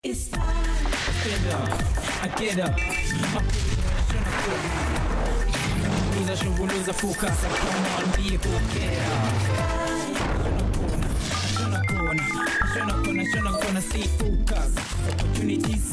It's time. Stand up, I get up. Lose a focus, come on, be a good Shouldn't gonna stay focused. Opportunities.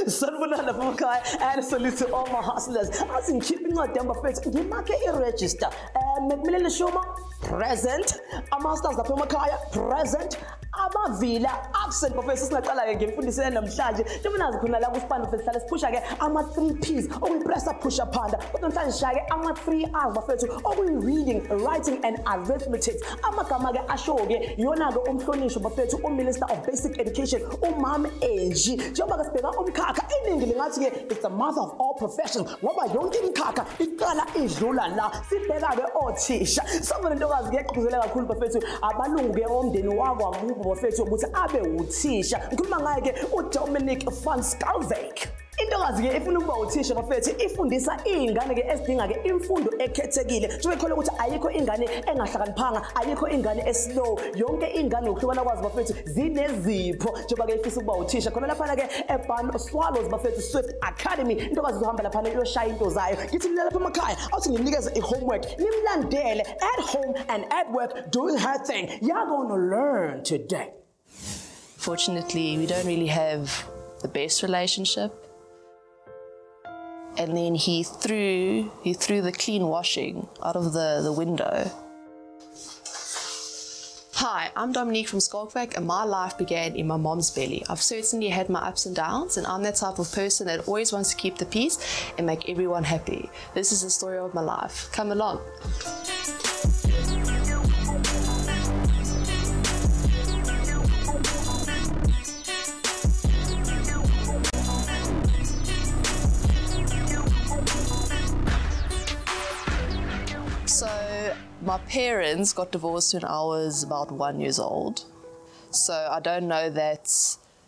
Sanibonani Makai, and salute to all my hustlers. As in keeping our damn face, you make a register. Macmillan Shoma, present. Amasters the Pomakaya, present. Villa, absent professors Natala again for the same charge. Dominique Van Schalkwyk, let's push again. I'm at 3 P's. Or we press a push up panda. But don't try shaggy. I'm at 3 hours. Or we reading, writing, and arithmetic. I'm a Kamaga Ashoge. Yonago Umflonish Buffet to Minister of Basic Education. Mam AG. Jobaga Spega Kaka in English. It's the mother of all professions. What about Yonkin Kaka? Itala is Rulala. Sit there or Tisha. Some of the dogs get Kuzela Cool Buffet to Abalunge on the Noava move. Dominique Van Schalkwyk. Indogazi ifuna uthisha bafethu ifundisa ingane esidinga imfundo ekhethekile njengoba khona ukuthi ayikho ingane engahlakaniphanga ayikho ingane eslow yonke ingane ngokuhlukana kwazi bafethu zinezipho njengoba ifisa ukuba uthisha khona lapha Barnswallow bafethu Swift Academy intokazi uzohamba lapha yoshaya into zayo ngithi lapha emakhaya awuthi nginikeze ihomework nimlandele at home and at work doing her thing. You're going to learn today. Fortunately, we don't really have the best relationship. And then he threw the clean washing out of the window. Hi, I'm Dominique Van Schalkwyk, and my life began in my mom's belly. I've certainly had my ups and downs, and I'm that type of person that always wants to keep the peace and make everyone happy. This is the story of my life. Come along. My parents got divorced when I was about 1 year old. So I don't know that,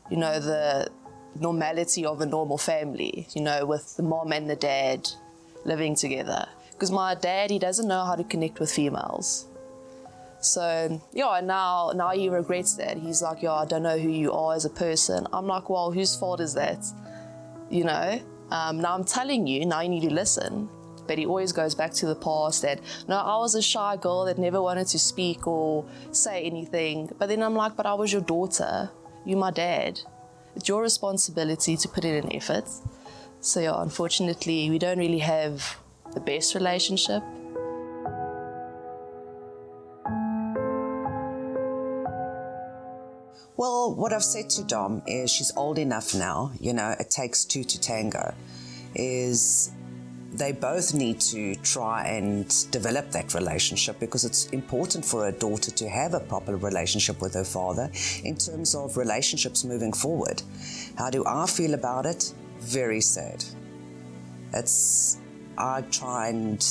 the normality of a normal family, with the mom and the dad living together. Because my dad, he doesn't know how to connect with females. So, yeah, now he regrets that. He's like, I don't know who you are as a person. I'm like, well, whose fault is that? Now I'm telling you, now you need to listen. But he always goes back to the past that, no, I was a shy girl that never wanted to speak or say anything. But then I'm like, but I was your daughter. You're my dad. It's your responsibility to put in an effort. So yeah, unfortunately, we don't really have the best relationship. Well, what I've said to Dom is she's old enough now, it takes two to tango, is they both need to try and develop that relationship because it's important for a daughter to have a proper relationship with her father in terms of relationships moving forward. How do I feel about it? Very sad. I try and,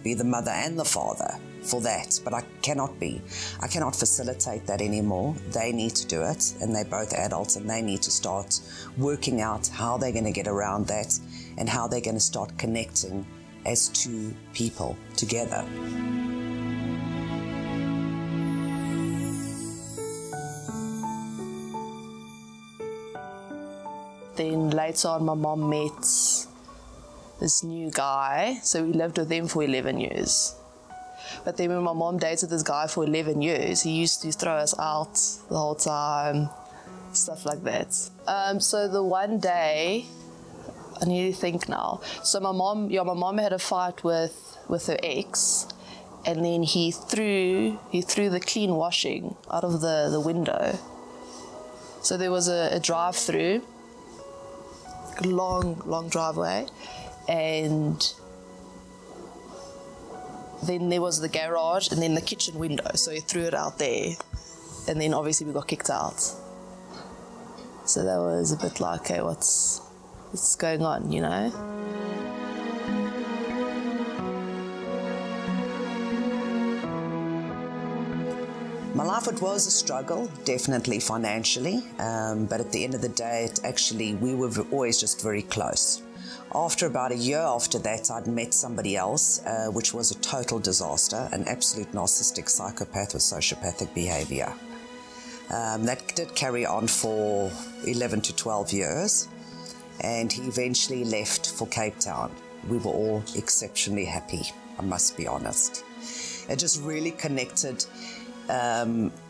be the mother and the father for that, but I cannot be. I cannot facilitate that anymore. They need to do it, and they're both adults, and they need to start working out how they're going to get around that and how they're going to start connecting as two people together. Then later on, my mom met this new guy, so we lived with him for 11 years. But then when my mom dated this guy for 11 years, he used to throw us out the whole time, stuff like that. So the one day, I need to think now. So my mom had a fight with her ex, and then he threw the clean washing out of the window. So there was a drive-through, long driveway, and then there was the garage and then the kitchen window. So he threw it out there, and then obviously we got kicked out. So that was a bit like, okay, what's going on, My life, it was a struggle, definitely financially, but at the end of the day, we were always just very close. After about a year after that, I'd met somebody else, which was a total disaster, an absolute narcissistic psychopath with sociopathic behavior. That did carry on for 11 to 12 years, and he eventually left for Cape Town. We were all exceptionally happy, I must be honest. It just really connected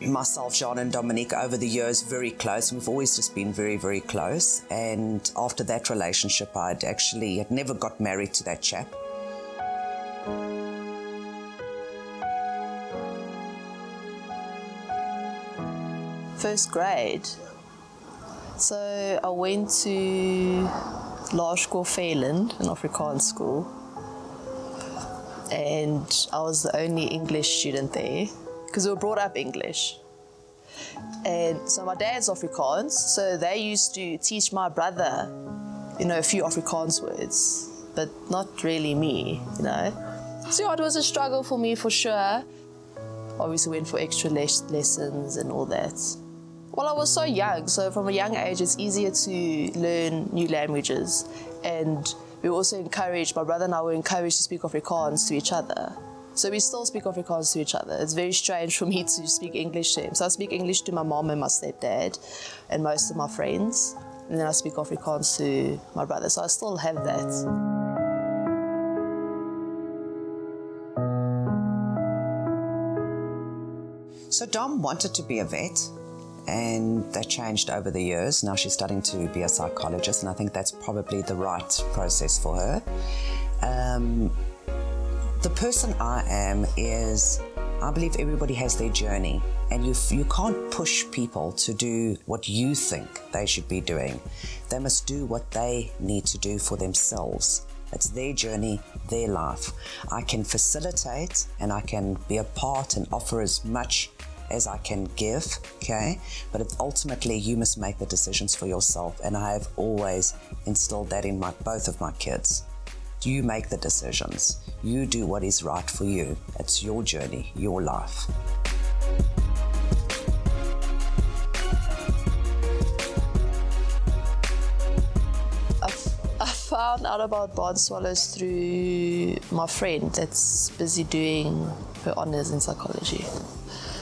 myself, Jean and Dominique, over the years, very close. We've always just been very, very close. And after that relationship, I'd never got married to that chap. First grade. So I went to Laerskool Feyland, an Afrikaans school, and I was the only English student there because we were brought up English. And so my dad's Afrikaans, so they used to teach my brother, a few Afrikaans words, but not really me, So yeah, it was a struggle for me for sure. Obviously went for extra lessons and all that. Well, I was so young, so from a young age it's easier to learn new languages, and we were also encouraged, my brother and I were encouraged to speak Afrikaans to each other. So we still speak Afrikaans to each other. It's very strange for me to speak English to him. So I speak English to my mom and my stepdad and most of my friends, and then I speak Afrikaans to my brother, so I still have that. So Dom wanted to be a vet, and that changed over the years. Now she's studying to be a psychologist, and I think that's probably the right process for her. The person I am is, I believe everybody has their journey, and you can't push people to do what you think they should be doing. They must do what they need to do for themselves. It's their journey, their life. I can facilitate and I can be a part and offer as much as I can give, okay? But ultimately, you must make the decisions for yourself, and I have always instilled that in both of my kids. You make the decisions. You do what is right for you. It's your journey, your life. I found out about Barnswallows through my friend that's busy doing her honours in psychology.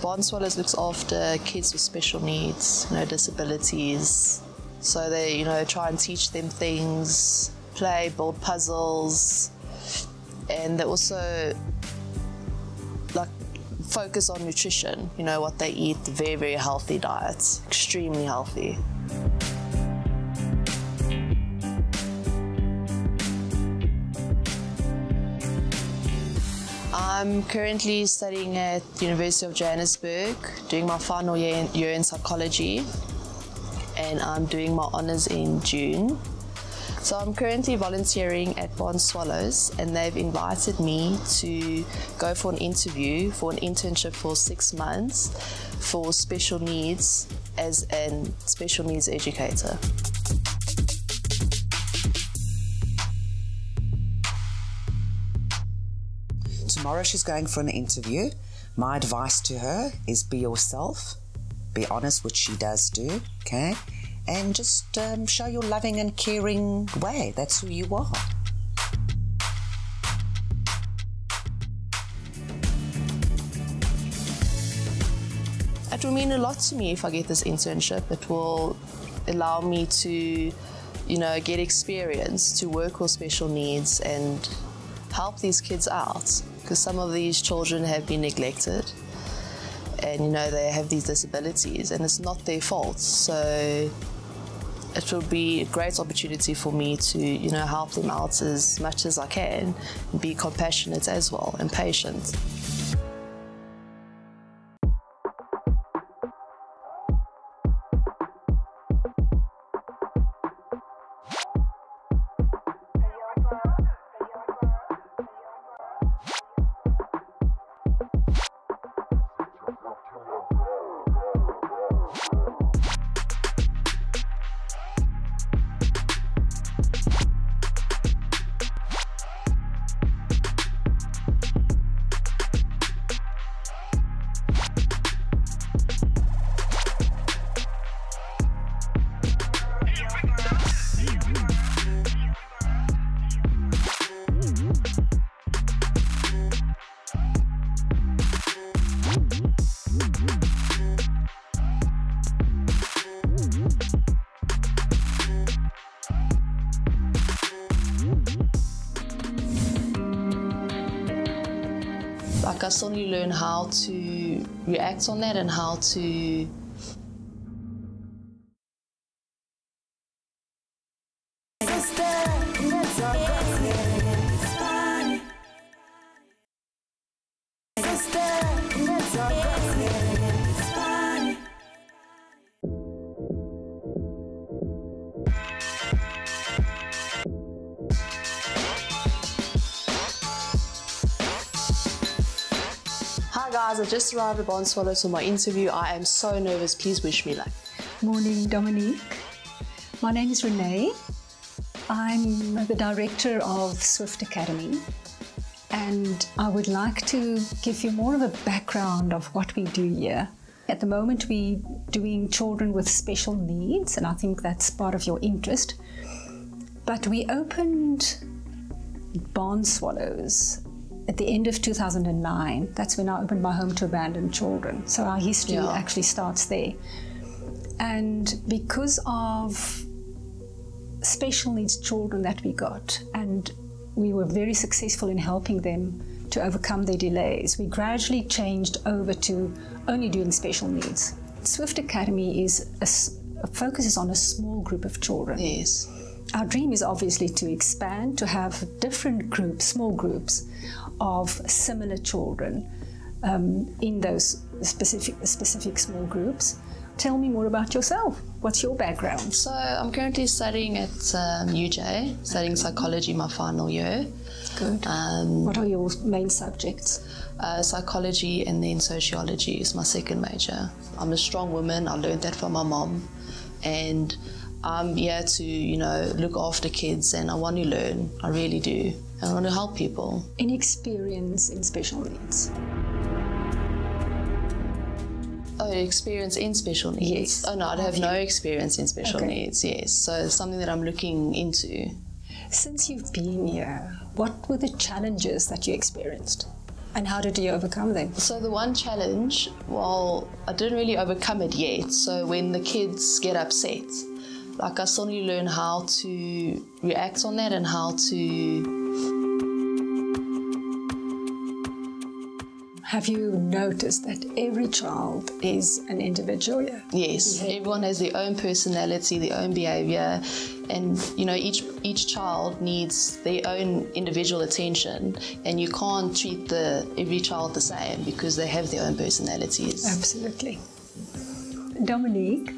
Barnswallows looks after kids with special needs, disabilities. So they, try and teach them things, play, build puzzles, and they also focus on nutrition, what they eat, very, very healthy diets, extremely healthy. I'm currently studying at the University of Johannesburg, doing my final year in psychology, and I'm doing my honours in June. So I'm currently volunteering at Barnswallows, and they've invited me to go for an interview for an internship for 6 months for special needs as a special needs educator. Tomorrow she's going for an interview. My advice to her is be yourself, be honest, which she does do, okay? And just show your loving and caring way. That's who you are. It will mean a lot to me if I get this internship. It will allow me to, get experience to work with special needs and help these kids out, because some of these children have been neglected, and they have these disabilities and it's not their fault. So it will be a great opportunity for me to help them out as much as I can, and be compassionate as well and patient. Like I suddenly learn how to react on that and how to Hi guys, I just arrived at Barnswallow for my interview. I am so nervous. Please wish me luck. Morning, Dominique. My name is Renee. I'm the director of Swift Academy, and I would like to give you more of a background of what we do here. At the moment, we're doing children with special needs, and I think that's part of your interest. But we opened Barnswallows at the end of 2009. That's when I opened my home to abandoned children. So our history actually starts there. And because of special needs children that we got, and we were very successful in helping them to overcome their delays, we gradually changed over to only doing special needs. Swift Academy focuses on a small group of children. Yes. Our dream is obviously to expand, to have different groups, small groups of similar children in those specific small groups. Tell me more about yourself. What's your background? So I'm currently studying at UJ, studying psychology my final year. Good. What are your main subjects? Psychology and then sociology is my second major. I'm a strong woman. I learned that from my mom, and I'm here to, look after kids, and I want to learn. I really do. I want to help people. Any experience in special needs? Oh, experience in special needs? Yes. Oh no, I have no experience in special needs, yes. So it's something that I'm looking into. Since you've been here, what were the challenges that you experienced? And how did you overcome them? So the one challenge, well, I didn't really overcome it yet. So when the kids get upset, like I suddenly learn how to react on that and how to... Have you noticed that every child is an individual? Yes, everyone has their own personality, their own behaviour, and each child needs their own individual attention, and you can't treat every child the same because they have their own personalities. Absolutely. Dominique,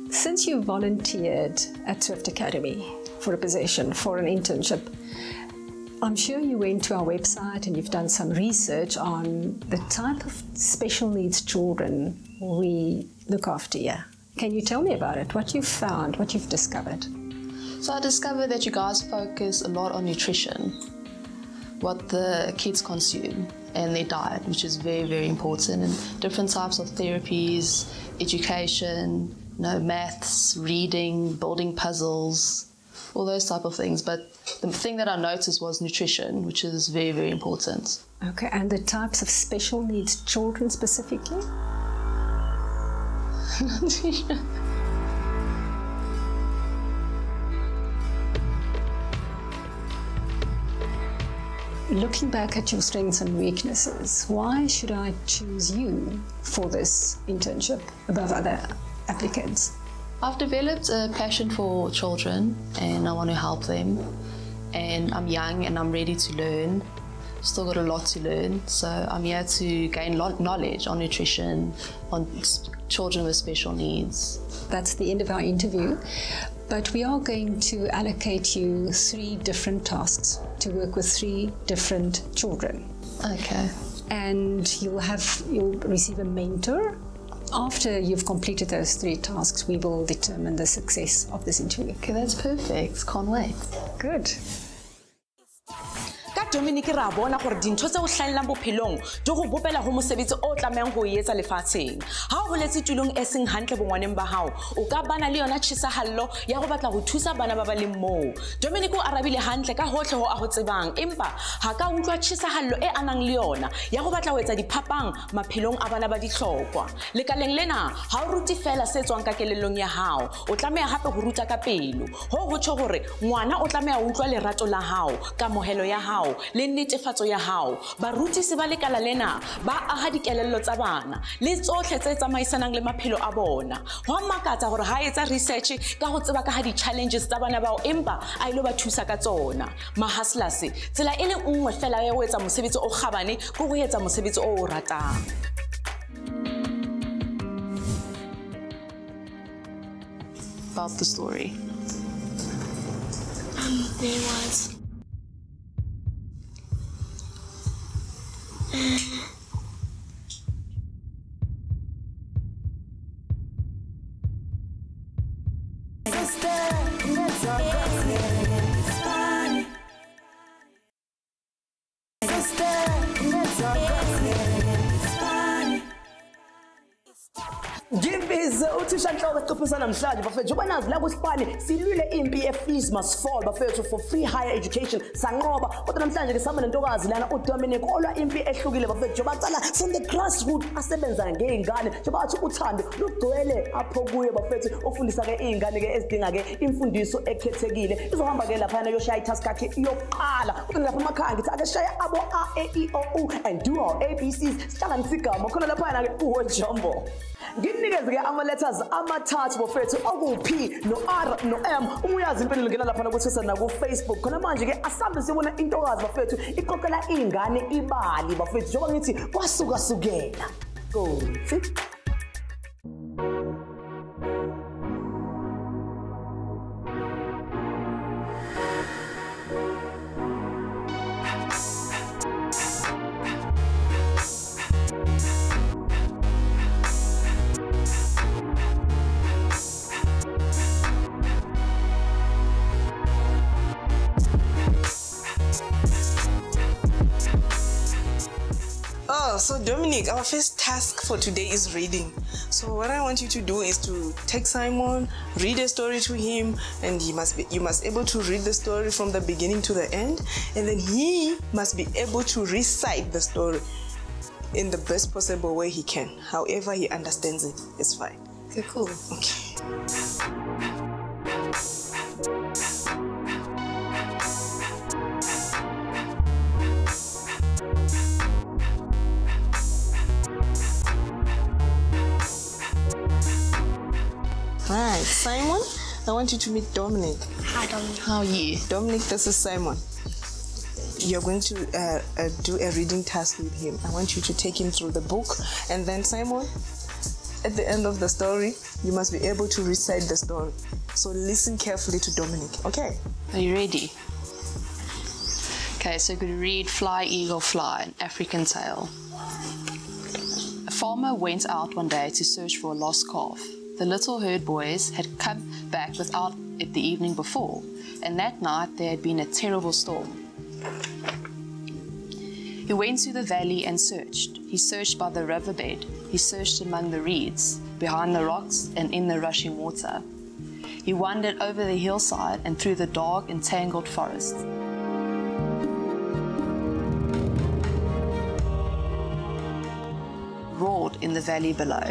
since you volunteered at Swift Academy for a position, for an internship, I'm sure you went to our website and you've done some research on the type of special needs children we look after here. Can you tell me about it? What you've found, what you've discovered? So I discovered that you guys focus a lot on nutrition, what the kids consume, and their diet, which is very, very important, and different types of therapies, education, maths, reading, building puzzles, all those type of things. But the thing that I noticed was nutrition, which is very, very important. Okay, and the types of special needs children specifically? Looking back at your strengths and weaknesses, why should I choose you for this internship above other applicants? I've developed a passion for children, and I want to help them. And I'm young and I'm ready to learn. Still got a lot to learn, so I'm here to gain knowledge on nutrition, on children with special needs. That's the end of our interview, but we are going to allocate you 3 different tasks to work with 3 different children. Okay. And you'll receive a mentor. After you've completed those 3 tasks, we will determine the success of this interview. Okay, that's perfect. Can't wait. Good. Dominique ra bona gore dintho tse o hlaelang bophelong di go bopela ho mosebetsi o tlamehang go etsa lefatsheng. Ha o boletse tulong e seng hantle bongwaneng ba hao, o ka bana le yona tshisahallo ya go batla go thusa bana ba ba leng moo. Dominique o arabile hantle ka hohle ho a go tsebang, empa ha ka utlwa tshisahallo e anang le yona ya go batla go etsa diphapang maphelong a bana ba dihlokwa. Lekaleng lena ha o ruti fela se tswang ka kelellong ya hao, o tlameha hape go ruta ka pelo. Ho go tsho gore ngwana o tlameha o utlwa lerato la hao, kamohelo ya hao, le netefatso ya hao barutisi ba lekala lena ba aha dikelello tsa bana le tsohle tse tsamaisanang le maphelo a bona ho makatsa hore ha etsa research ka ho tseba ka ha di-challenges tsa bana bao empa a ilo ba thusa ka tsona mahaslas tsela e le nngwe fela ya ho etsa mosebetsi o kgabane go go etsa mosebetsi o o ratang. About the story. There was Ngimbize uthisha Nhloko esiqophisana namhlanje bafethu uba nazi la kuSpani silwile impi fees must fall bafethu for free higher education sanqoba kodwa namhlanje ke sihamba nentokazi lana uDominique olwa impi ehlukile bafethu bacala from the grassroots asebenza ngeingane njengoba athi uthando lugcwele apho kuye bafethu ofundisa ke izingane ke ezidinga ke imfundiso ekhethekile izohamba ke lapha yoshaya itask yakhe yokuqala lapha emakhaya ngithi ake shaya abo A E I O U and do our ABCs sihlanganisa igama khona lapha ke uHojombo. Nginikeze ke ama-letters amathathu bafethu okuP no R no M umuyazi impendulo ngena lapha nakuTwitter naku-Facebook khona manje ke asambe sibona intokazi bafethu iqoqela izingane ibali bafethu njengoba ngithi kwasuka-sukela kothi So Dominique, our first task for today is reading. So what I want you to do is to take Simon, read a story to him, and you must able to read the story from the beginning to the end, and then he must be able to recite the story in the best possible way he can. However he understands it, it's fine. Okay, cool. Okay. Right, Simon, I want you to meet Dominique. Hi, Dominique. How are you? Dominique, this is Simon. You're going to do a reading task with him. I want you to take him through the book, and then Simon, at the end of the story, you must be able to recite the story. So listen carefully to Dominique, okay? Are you ready? Okay, so you're going to read Fly, Eagle, Fly, an African tale. A farmer went out one day to search for a lost calf. The little herd boys had come back without it the evening before, and that night there had been a terrible storm. He went to the valley and searched. He searched by the riverbed. He searched among the reeds, behind the rocks, and in the rushing water. He wandered over the hillside and through the dark and tangled forest. Roared in the valley below.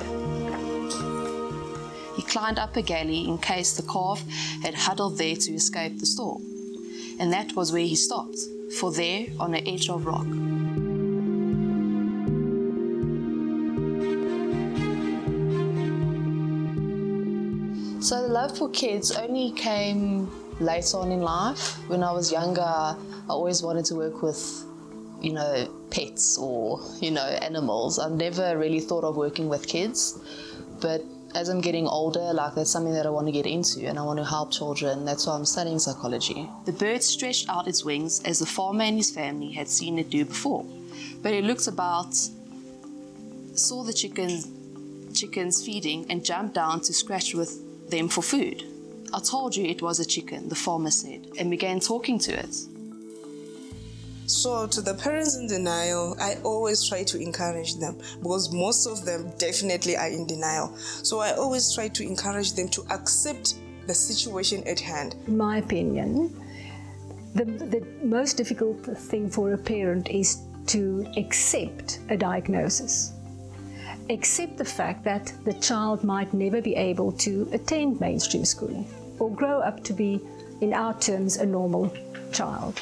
He climbed up a galley in case the calf had huddled there to escape the storm. And that was where he stopped, for there, on the edge of rock, so the love for kids only came later on in life. When I was younger, I always wanted to work with, pets or, animals. I've never really thought of working with kids, but as I'm getting older, that's something that I want to get into, and I want to help children. That's why I'm studying psychology. The bird stretched out its wings as the farmer and his family had seen it do before. But he looked about, saw the chickens feeding, and jumped down to scratch with them for food. I told you it was a chicken, the farmer said, and began talking to it. So to the parents in denial, I always try to encourage them, because most of them definitely are in denial. So I always try to encourage them to accept the situation at hand. In my opinion, the most difficult thing for a parent is to accept a diagnosis. Accept the fact that the child might never be able to attend mainstream schooling or grow up to be, in our terms, a normal child.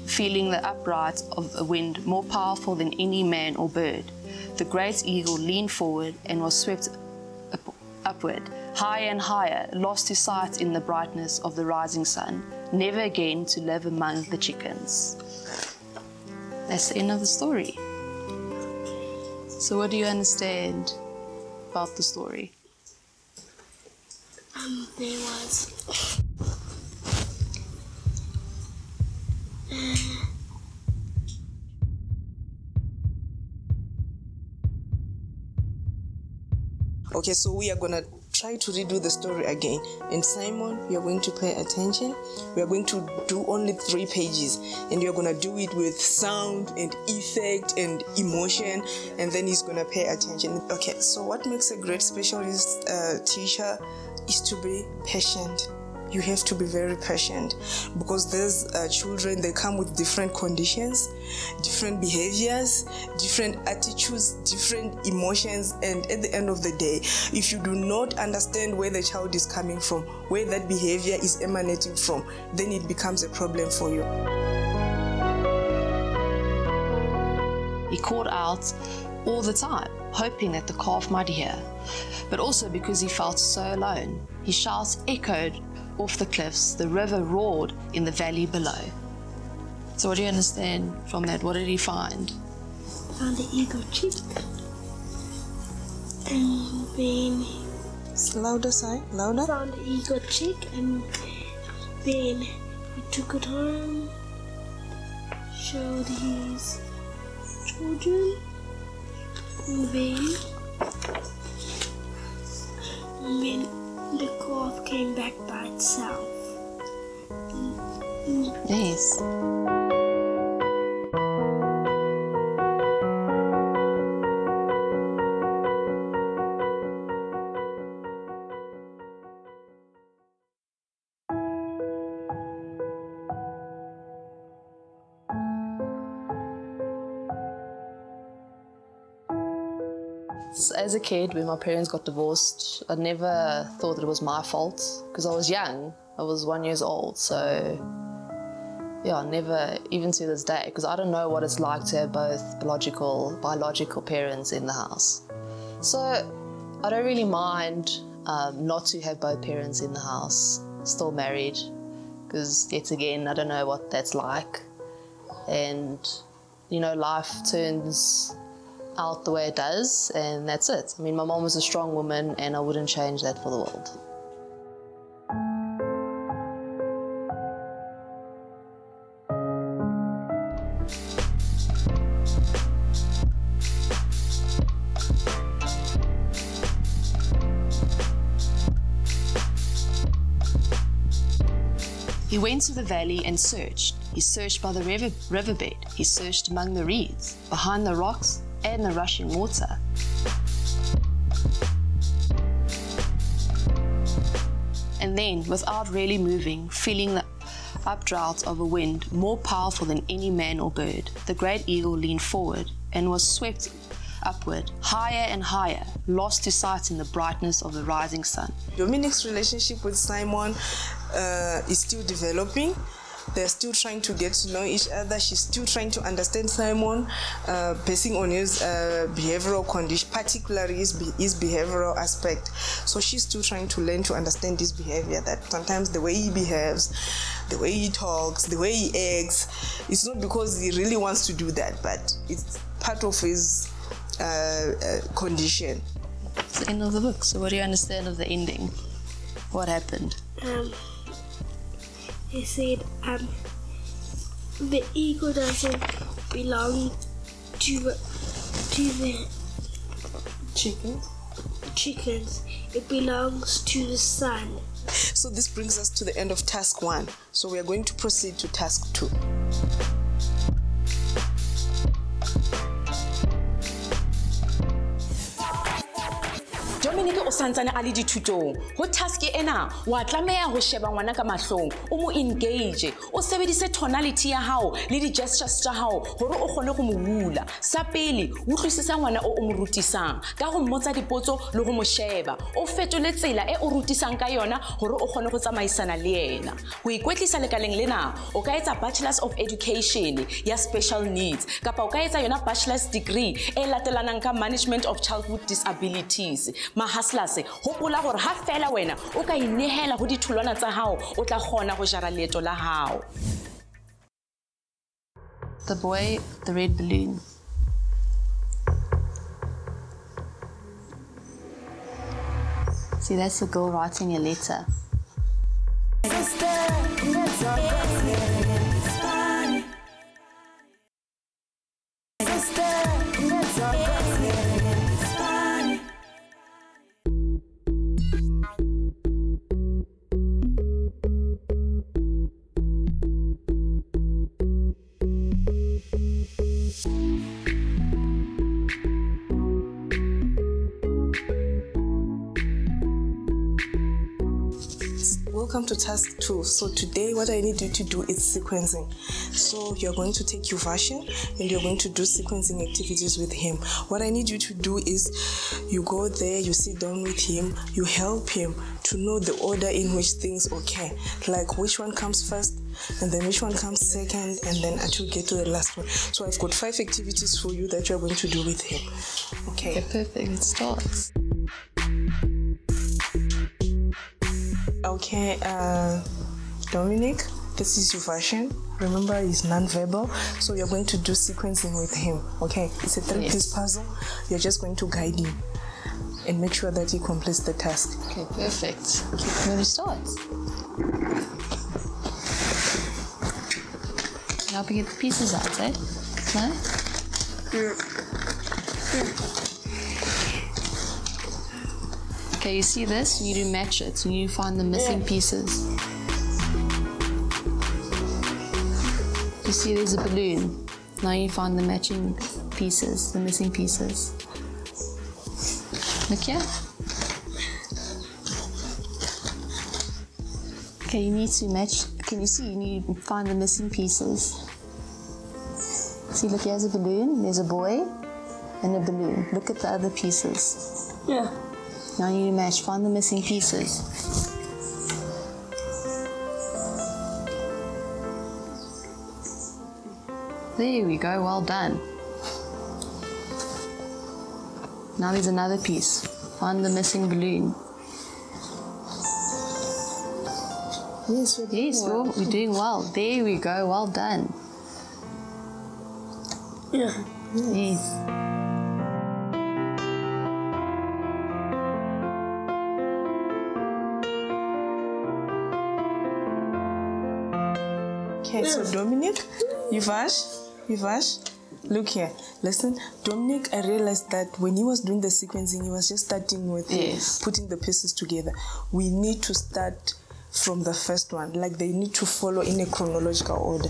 feeling the upright of a wind more powerful than any man or bird. The great eagle leaned forward and was swept upward, higher and higher, lost to sight in the brightness of the rising sun, never again to live among the chickens. That's the end of the story. So what do you understand about the story? There was Okay, so we are gonna try to redo the story again. And Simon, you are going to pay attention. We are going to do only 3 pages, and you're gonna do it with sound and effect and emotion, and then he's gonna pay attention. Okay, so what makes a great specialist teacher is to be patient. You have to be very patient, because there's children, they come with different conditions, different behaviors, different attitudes, different emotions, and at the end of the day, if you do not understand where the child is coming from, where that behavior is emanating from, then it becomes a problem for you. He called out all the time, hoping that the calf might hear, but also because he felt so alone. His shouts echoed off the cliffs, the river roared in the valley below. So what do you understand from that? What did he find? found the eagle chick, and then Louder, Si, louder. found the eagle chick, and then he took it home, showed his children, and then the calf came back by itself. Yes. As a kid, when my parents got divorced, I never thought that it was my fault because I was young. I was 1 year old, so yeah, never, even to this day, because I don't know what it's like to have both biological parents in the house. So I don't really mind not to have both parents in the house, still married, because yet again, I don't know what that's like. And, you know, life turns out the way it does, and that's it. I mean, my mom was a strong woman, and I wouldn't change that for the world. He went to the valley and searched. He searched by the riverbed. He searched among the reeds, behind the rocks, and the rushing water. And then, without really moving, feeling the updraft of a wind more powerful than any man or bird, the great eagle leaned forward and was swept upward, higher and higher, lost to sight in the brightness of the rising sun. Dominique's relationship with Simon is still developing. They're still trying to get to know each other. She's still trying to understand Simon, basing on his behavioral condition, particularly his behavioral aspect. So she's still trying to learn to understand his behavior, that sometimes the way he behaves, the way he talks, the way he acts, it's not because he really wants to do that, but it's part of his condition. It's the end of the book. So what do you understand of the ending? What happened? He said the eagle doesn't belong to the chickens. It belongs to the sun. So this brings us to the end of task 1. So we are going to proceed to task 2. Dominique o santsane a le dithutong ho task ena wa tlameha ho sheba ngwana ka mahlong o mo engage o sebedise tonality ya hao le di gestures tsa hao hore o kgone go mo bula sa pele utlwisisa ngwana o mo rutisang ka go mmotsa dipotso le go mo sheba o fetole tsela e o rutisang ka yona hore o kgone go tsamaisana le yena go ikwetlisa lekaleng lena o ka etsa bachelor's of education ya special needs kapa o ka etsa yona bachelor's degree e latelanang ka management of childhood disabilities mahaslas hopola gore ha fela wena o ka inehela go ditholwana tsa hao o tla kgona go jara leeto la hao. The boy, the red balloon. See, that's the girl writing a letter. Welcome to task 2. So today what I need you to do is sequencing. So you're going to take your version and you're going to do sequencing activities with him. What I need you to do is you go there, you sit down with him, you help him to know the order in which things occur. Like which one comes first and then which one comes second and then until you get to the last one. So I've got 5 activities for you that you're going to do with him. Okay, perfect. It starts. Okay, Dominique, this is your version. Remember, it's non-verbal, so you're going to do sequencing with him. Okay, it's a 3-piece puzzle. You're just going to guide him and make sure that he completes the task. Okay, perfect. You want to start? Help you get the pieces out, eh? No? Okay, you see this? You need to match it. You need to find the missing pieces. You see there's a balloon. Now you find the matching pieces, the missing pieces. Look here. Okay, you need to match. Can you see? You need to find the missing pieces. See, look, here's a balloon. There's a boy and a balloon. Look at the other pieces. Yeah. Now you need to match, find the missing pieces. There we go, well done. Now there's another piece. Find the missing balloon. Yes, we're doing well. There we go, well done. Yeah. Yes. Okay, so Dominique, Yuvash, look here. Listen, Dominique, I realized that when he was doing the sequencing, he was just starting with putting the pieces together. We need to start from the first one, like they need to follow in a chronological order.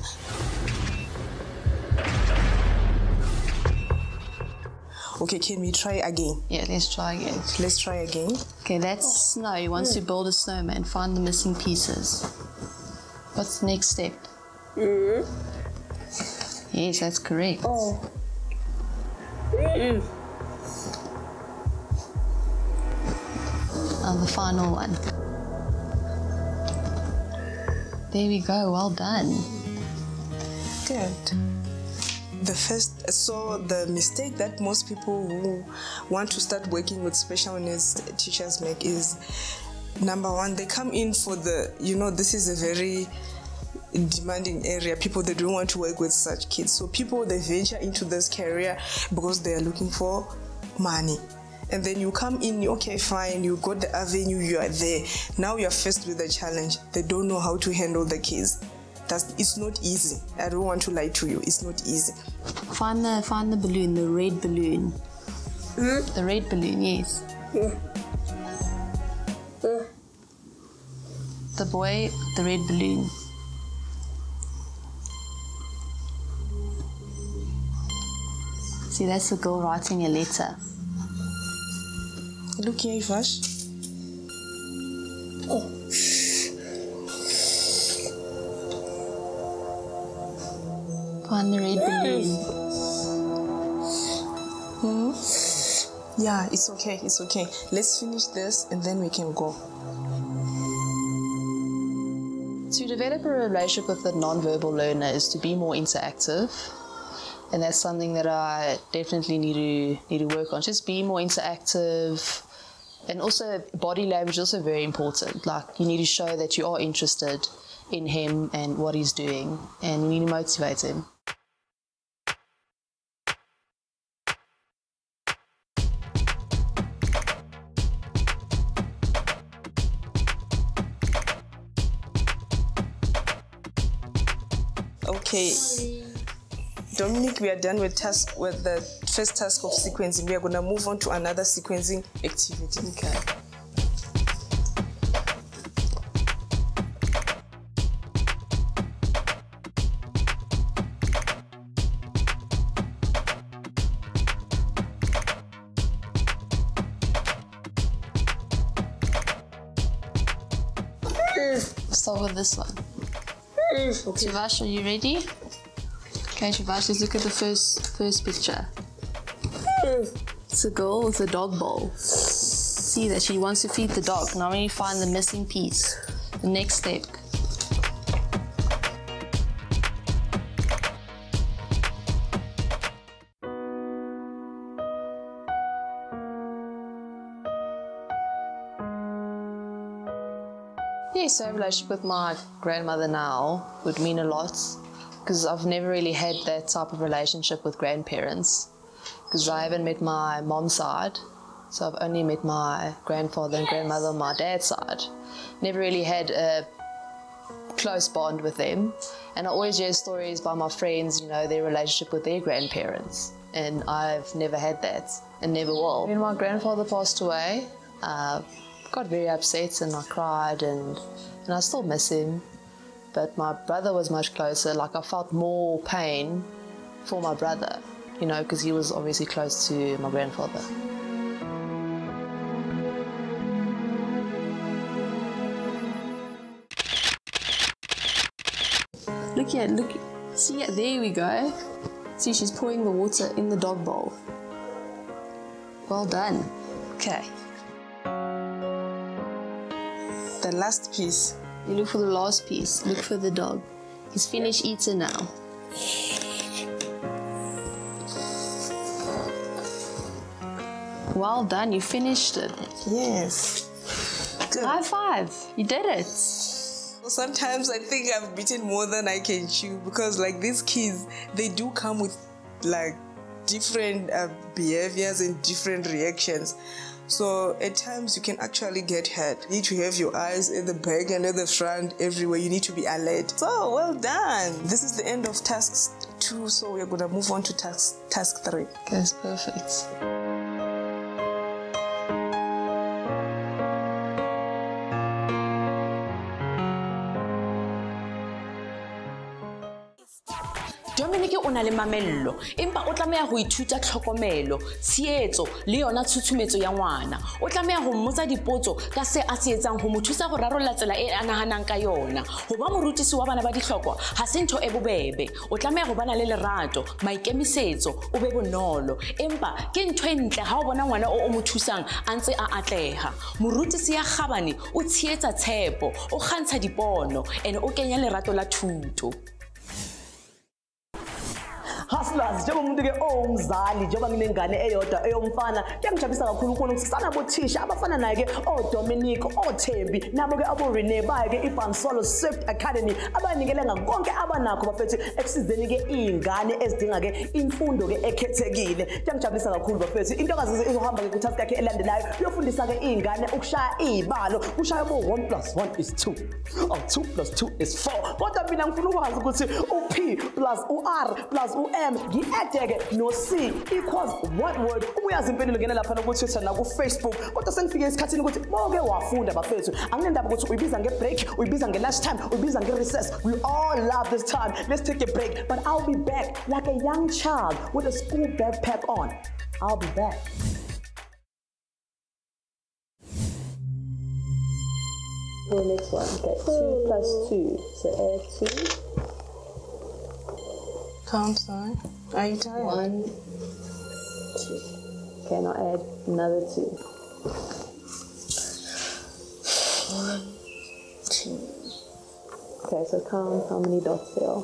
Okay, can we try again? Yeah, let's try again. Let's try again. Okay, that's snow. He wants to build a snowman. Find the missing pieces. What's the next step? Yes, that's correct. And the final one. There we go, well done. Good. So the mistake that most people who want to start working with special needs teachers make is, number one, they come in for this is a very demanding area. People, they don't want to work with such kids. So people, they venture into this career because they are looking for money. And then you come in, okay, fine, you got the avenue, you are there. Now you're faced with a challenge. They don't know how to handle the kids. It's not easy. I don't want to lie to you. It's not easy. Find the balloon, the red balloon. The red balloon, yes. The boy, the red balloon. See, that's the girl writing a letter. Look here, Ivash. find the red balloon. Yeah, it's okay, it's okay. Let's finish this and then we can go. To develop a relationship with a non-verbal learner is to be more interactive. And that's something that I definitely need to work on. Just be more interactive. And also body language is also very important. Like, you need to show that you are interested in him and what he's doing, and you need to motivate him. Okay, Dominique, we are done with the first task of sequencing. We are going to move on to another sequencing activity. Okay. Start with this one. Shivash, are you ready? Okay, Shivash, let's look at the first picture. It's a girl with a dog bowl. See that she wants to feed the dog. Now we need to find the missing piece. The next step. Yes, so a relationship with my grandmother now would mean a lot, because I've never really had that type of relationship with grandparents, because I haven't met my mom's side, so I've only met my grandfather and grandmother on my dad's side. Never really had a close bond with them, and I always hear stories by my friends, you know, their relationship with their grandparents, and I've never had that and never will. When my grandfather passed away, got very upset and I cried and I still miss him, but my brother was much closer. Like, I felt more pain for my brother, you know, because he was obviously close to my grandfather. Look here, look, see, there we go. See, she's pouring the water in the dog bowl. Well done. Okay. The last piece. You look for the last piece. Look for the dog. He's finished eating now. Well done, you finished it. Yes. Good. High five. You did it. Sometimes I think I've bitten more than I can chew, because like these kids, they do come with like different behaviors and different reactions. So at times you can actually get hurt. You need to have your eyes at the back and at the front, everywhere. You need to be alert. So well done. This is the end of task 2, so we're going to move on to task 3. That's perfect. Dominique o na le mamello, empa o tlameha ho ithuta tlhokomelo, tshehetso le yona tshutshumetso ya ngwana. O tlameha ho mmotsa dipotso ka se a se etsang ho mo thusa go rarolla tsela e a nahanang ka yona. Ho ba morutisi wa bana ba dihlokwa ha se ntho e bobebe. O tlameha ho bana le lerato, maikemisetso, o be bonolo. Empa ke ntho e ntle ha o bona ngwana o mo thusang a ntse a atleha. Morutisi ya kgabane o tshehetsa tshepo, o kgantsha dipono, ene o kenya lerato la thuto. Hustlers, njengomuntu ke owumzali, njengoba nginengane eyodwa eyomfana, kuyangijabulisa kakhulu ukubona ukuthi sanabothisha abafana naye ke Dominique, Thembi, nabo ke Rene baye ke iBarnswallow Swift Academy abanikele ngakonke abanakho bafethu ekusizeni ke izingane ezidinga ke imfundo ke ekhethekile. Kuyangijabulisa kakhulu bafethu. Intokazi izohamba ke kutask yakhe elandelayo uyofundisa ke izingane ukushaya izibalo, kushaya bo 1 + 1 = 2. 2 + 2 = 4. Kodwa mina ngifuna ukwazi ukuthi u-P + u-R + u-M ngi-add no C equals what word. Ubuyazi impendulo ngena lapha ku Twitter na ku Facebook. Kodwa sengifike isikhathini ukuthi bonke wafunda bafethu. Anginendaba ukuthi uyibiza nge-break, uyibiza nge-lunch time, uyibiza nge-recess. We all love this time. Let's take a break, but I'll be back like a young child with a school backpack on. I'll be back. For the next one, okay, 2 + 2, so add 2. Count, sorry. Are you tired? 1, 2. Okay, now add another 2. 1, 2. Okay, so count how many dots there are.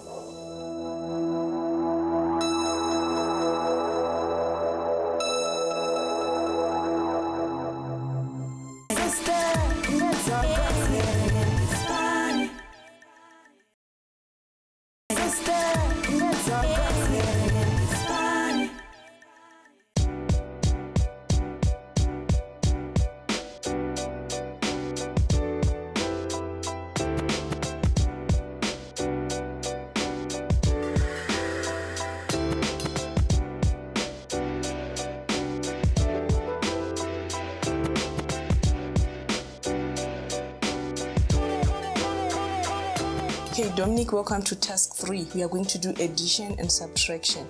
Okay, Dominique, welcome to task 3. We are going to do addition and subtraction.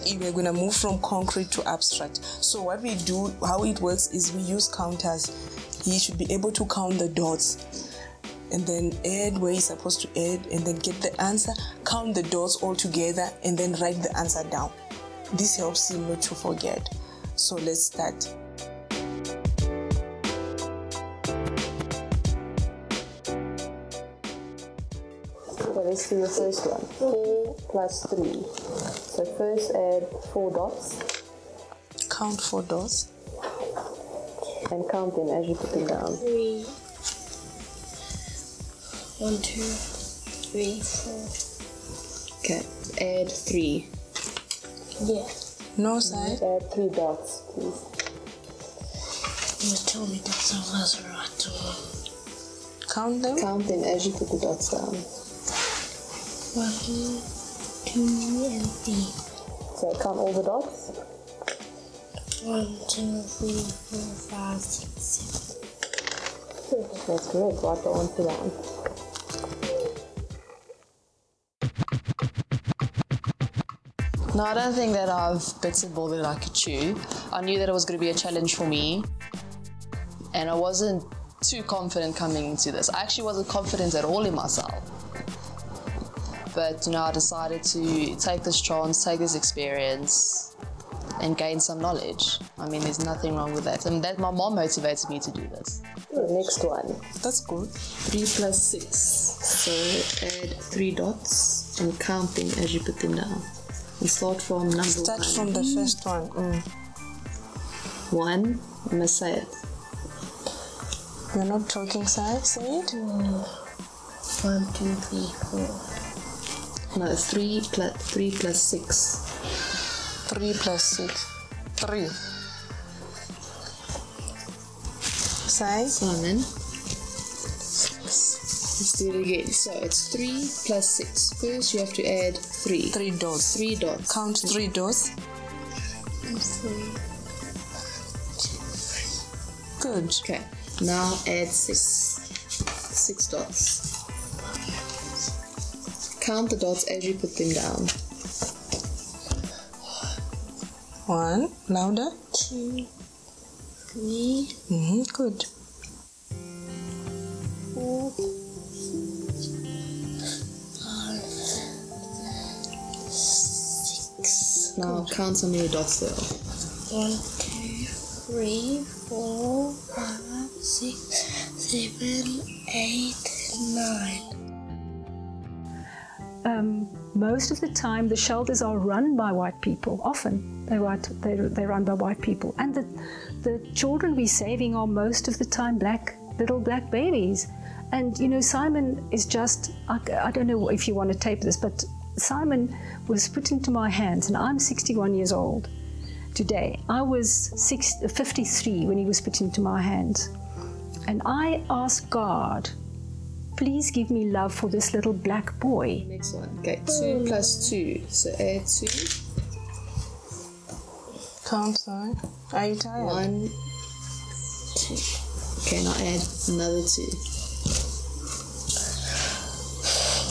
We are going to move from concrete to abstract. So what we do, how it works is we use counters. He should be able to count the dots and then add where he's supposed to add and then get the answer, count the dots all together and then write the answer down. This helps him not to forget. So let's start. Okay, let's do the first one. 4 plus 3. So first add 4 dots. Count 4 dots. And count them as you put them down. 3. 1, 2, 3, 4. Okay, add 3. Yeah. No side. Add 3 dots, please. You told me that's a right. Count them. Count them as you put the dots down. 1, 2, and 3. So count all the dots. 1, 2, 3, 4, 5, 6, 7. That's correct. Write the answer down. No, I don't think that I've bitten more than I could chew. I knew that it was going to be a challenge for me, and I wasn't too confident coming into this. I actually wasn't confident at all in myself. But, you know, I decided to take this chance, take this experience, and gain some knowledge. I mean, there's nothing wrong with that. And that my mom motivated me to do this. The next one. That's good. 3 plus 6. So add 3 dots and count them as you put them down. And start from number 1. Start from the first one. 1. I must say it. You're not talking, Sai. Say it. 1, 2, 3, 4. No, 3 plus 6. 3 plus 6. 3. Sai. Simon. Let's do it again. So it's 3 plus 6. First you have to add 3. 3 dots. 3 dots. Count 3 dots. 3. Good. Okay. Now add 6. 6 dots. Count the dots as you put them down. 1. Louder. 2, 3, Good. 4, 5, 6. Now count how many dots there are. 1, 2, 3, 4, 5, 6, 7, 8, 9. Most of the time, the shelters are run by white people. Often, they're run by white people. And the children we're saving are most of the time little black babies. And, you know, Simon is just, I don't know if you want to tape this, but Simon was put into my hands, and I'm 61 years old today. I was 53 when he was put into my hands. And I asked God, please give me love for this little black boy. Next one. Okay, 2 plus 2. So add 2. Count, Sai. Are you tired? 1, 2. Okay, now add another 2.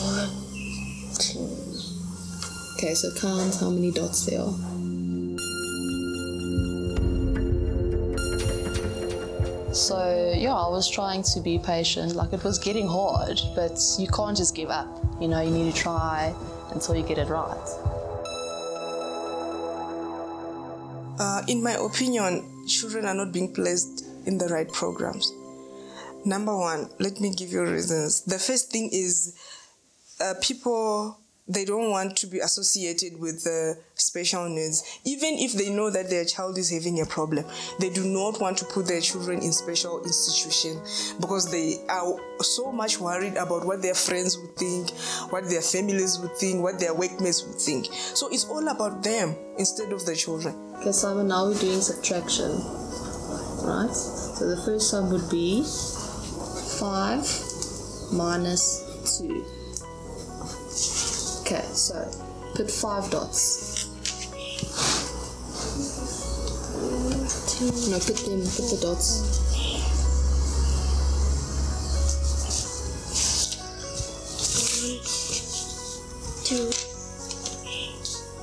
1, 2. Okay, so count how many dots there are. So, yeah, I was trying to be patient. Like, it was getting hard, but you can't just give up. You know, you need to try until you get it right. In my opinion, children are not being placed in the right programs. Number one, let me give you reasons. The first thing is people, they don't want to be associated with special needs. Even if they know that their child is having a problem, they do not want to put their children in special institutions because they are so much worried about what their friends would think, what their families would think, what their workmates would think. So it's all about them instead of the children. Okay, Simon, now we're doing subtraction, right? So the first sum would be 5 minus 2. Okay, so put 5 dots. No, put the dots. 2,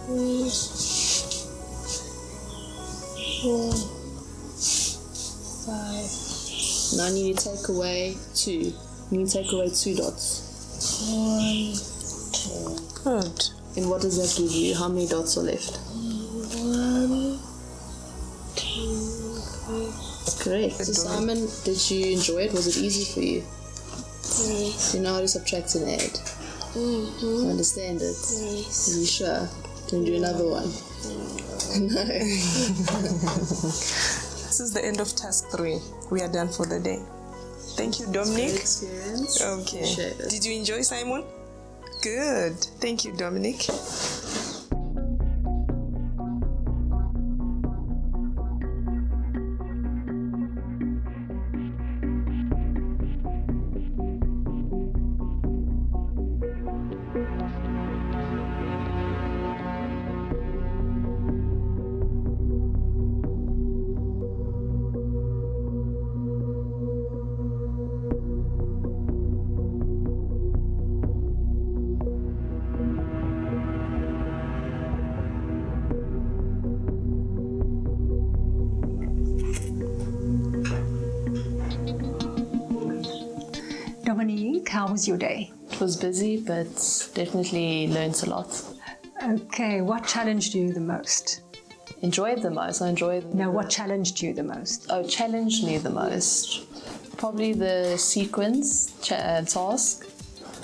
3, 4, 5. Now I need to take away 2. You need to take away 2 dots. 1, 2. Good. And what does that give you? How many dots are left? 1, 2, 3. Correct. So Simon, did you enjoy it? Was it easy for you? Yes. Do you know how to subtract and add? You understand it? Yes. Are you sure? Can you do another one? No. This is the end of task 3. We are done for the day. Thank you, Dominique. Good experience. Okay. Did you enjoy, Simon? Good. Thank you, Dominique. Dominique, how was your day? It was busy, but definitely learned a lot. Okay, what challenged you the most? Enjoyed the most. I enjoyed. No, what challenged you the most? Oh, challenged me the most. Probably the sequence task.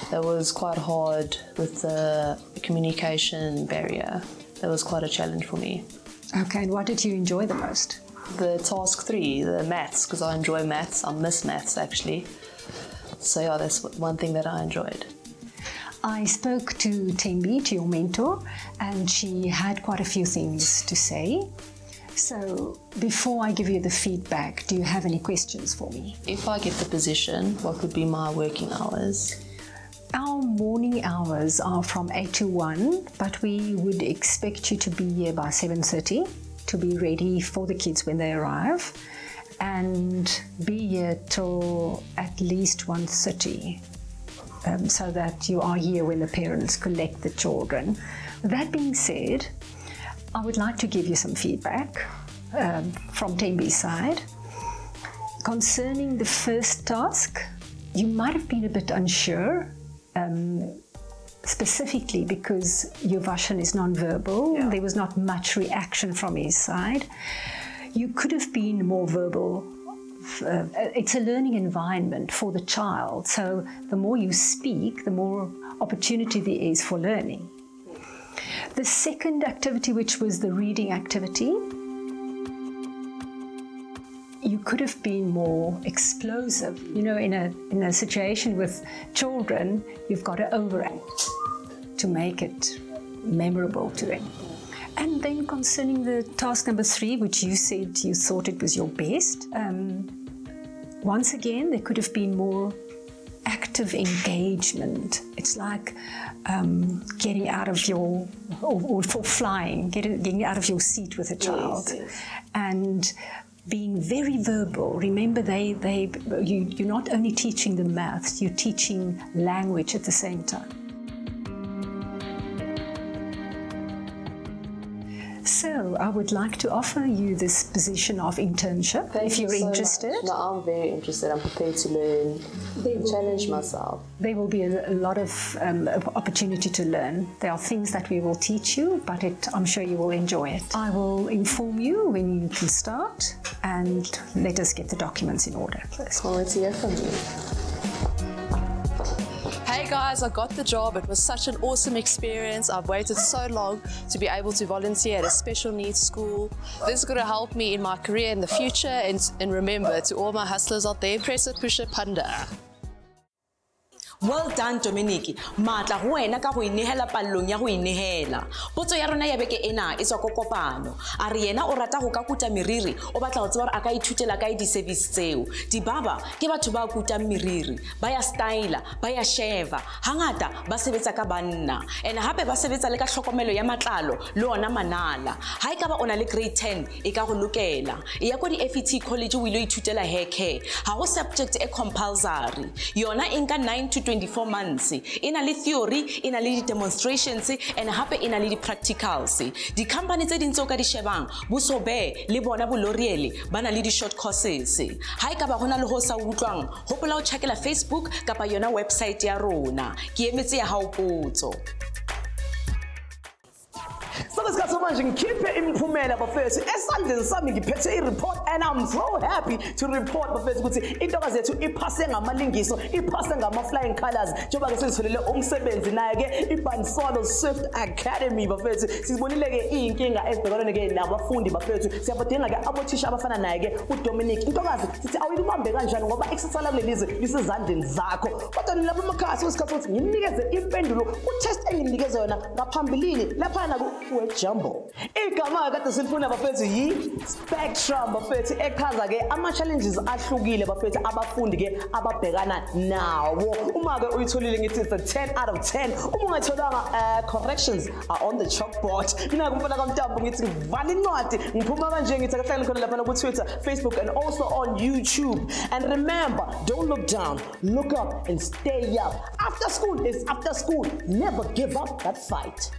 That was quite hard with the communication barrier. That was quite a challenge for me. Okay, and what did you enjoy the most? The task 3, the maths, because I enjoy maths. I miss maths actually. So yeah, that's one thing that I enjoyed. I spoke to Tembi, to your mentor, and she had quite a few things to say. So before I give you the feedback, do you have any questions for me? If I get the position, what would be my working hours? Our morning hours are from 8 to 1, but we would expect you to be here by 7:30 to be ready for the kids when they arrive, and be here till at least 1:30, so that you are here when the parents collect the children. That being said, I would like to give you some feedback from Tembi's side. Concerning the first task, you might have been a bit unsure, specifically because your Vashan is non-verbal. Yeah. There was not much reaction from his side. You could have been more verbal. It's a learning environment for the child, so the more you speak, the more opportunity there is for learning. The second activity, which was the reading activity, you could have been more explosive. You know, in a situation with children, you've got to overact to make it memorable to them. And then concerning the task number 3, which you said you thought it was your best, once again, there could have been more active engagement. It's like getting out of your, or for flying, getting out of your seat with a child. Yes, yes. And being very verbal. Remember, you're not only teaching them maths, you're teaching language at the same time. So I would like to offer you this position of internship if you're interested. No, I'm very interested. I'm prepared to learn, challenge myself. There will be a lot of opportunity to learn. There are things that we will teach you, but I'm sure you will enjoy it. I will inform you when you can start, and let us get the documents in order first. Can't wait to hear from you. Hey guys, I got the job. It was such an awesome experience. I've waited so long to be able to volunteer at a special needs school. This is going to help me in my career in the future, and remember, to all my hustlers out there, press it, push it, panda. Well done, Dominique. Matla go wena ka go inehela pallong ya go inehela. Potso ya rona ya beke ena e tswa go kopano. A re yena o rata go ka kuta meriri, o batla go tseba re a ka ithutela ka di service tseo. Dibaba ke batho ba kuta meriri, ba ya styla, ba ya sheva. Hangata ba sebetsa ka banna. And hape ba sebetsa le ka tlhokomelo ya matlalo le ona manala. Ha e ka ba ona le grade 10 e ka go lokela. E ya go di FET college o ile ithutela hair care. Ha go subject e compulsory. Yona inka 9 to 24 months. Ina li theory, ina li demonstrations, and hape ina li practicals. Di company tse dintse o ka di shebang, Bosobe le bona Boloriele bana le di short courses. Ha e ka ba hona le ho sa utlwang, hopola o checkela Facebook kapa yona website ya rona. Ke emetse ya hao potso. Sabesikhathi manje ngikhiphe imiphumela bafethu esandleni sami ngiphethe i-report, and I'm so happy to report bafethu ukuthi intokazi yethu iphase ngamalingiso, iphase ngama-flying colours njengoba ke sezitholele umsebenzi naye ke i-Barnswallow Swift Academy bafethu. Sizibonile ke iy'nkinga ezibhekane ke nabafundi bafethu. Siyabadinga ke abothisha abafana naye ke uDominique. Intokazi sithi awuyibambe kanjani ngoba ikusasa lakule lizwe lisezandleni zakho. Kodwa nilapha emakhaya isikhathi ukuthi nginikeze impendulo ku-test enginikeze yona ngaphambilini laphana Jumbo. Igama kade silifuna bafethu yi-spectrum bafethu echaza ke ama-challenges ahlukile bafethu abafundi ke ababhekana nawo. Uma ke uyitholile ngithi it's a 10 out of 10. Uma ungayitholanga corrections are on the chalkboard. Mina kumfana kaMtambo ngithi ngivala incwadi ngiphuma kanje ngithi akahlangene khona lapha ku Twitter, Facebook, and also on YouTube. And remember, don't look down, look up and stay up. After school is after school. Never give up that fight.